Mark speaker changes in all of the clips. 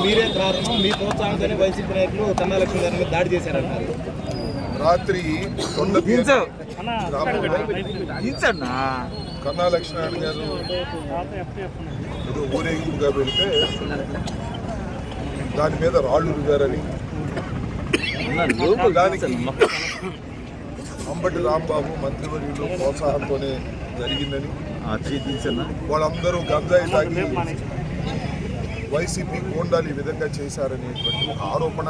Speaker 1: మీరే కారణం, మీ ప్రోత్సాహంతోనే వైసీపీ నాయకులు కన్నా లక్ష్మీ గారి మీద దాడి చేశారన్నారు.
Speaker 2: రాత్రి కన్నా లక్ష్మీనారాయణ గారు ఏదో ఊరేగింపుగా వెళితే దాని మీద రాళ్ళు రుగారని, దానికి అంబటి రాంబాబు మంత్రివర్యులు ప్రోత్సాహంతోనే జరిగిందని, వాళ్ళందరూ గంజాయి తాగి వైసీపీ గోండాలు ఈ విధంగా చేశారనేటువంటి ఒక ఆరోపణ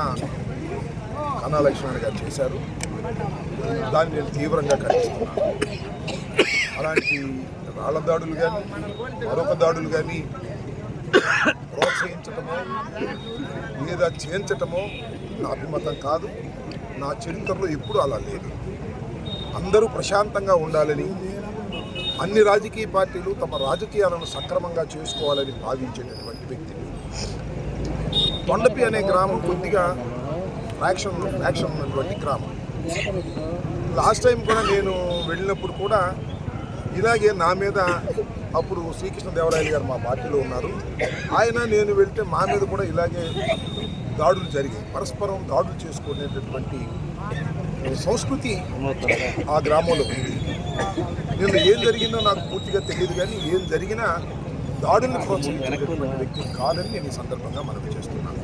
Speaker 2: కన్నా లక్ష్మీనారాయణ గారు చేశారు. దాన్ని నేను తీవ్రంగా ఖండిస్తున్నాను. అలాంటి రాళ్ల దాడులు కానీ మరొక దాడులు కానీ ప్రోత్సహించటమో లేదా చేయించటమో నా అభిమతం కాదు. నా చరిత్రలో ఎప్పుడూ అలా లేదు. అందరూ ప్రశాంతంగా ఉండాలని, అన్ని రాజకీయ పార్టీలు తమ రాజకీయాలను సక్రమంగా చేసుకోవాలని భావించేటటువంటి వ్యక్తి. తొండపి అనే గ్రామం కొద్దిగా ఫ్యాక్షన్ ఉన్నటువంటి గ్రామం. లాస్ట్ టైం కూడా నేను వెళ్ళినప్పుడు కూడా ఇలాగే నా మీద, అప్పుడు శ్రీకృష్ణదేవరాయలు గారు మా పార్టీలో ఉన్నారు, ఆయన నేను వెళ్తే మా మీద కూడా ఇలాగే దాడులు జరిగాయి. పరస్పరం దాడులు చేసుకునేటటువంటి సంస్కృతి ఆ గ్రామంలో ఉంది. నేను ఏం జరిగిందో నాకు పూర్తిగా తెలియదు, కానీ ఏం జరిగినా దాడుల్ని ప్రోత్సహించేటటువంటి వ్యక్తి కాదని నేను ఈ సందర్భంగా మనవి చేస్తున్నాను.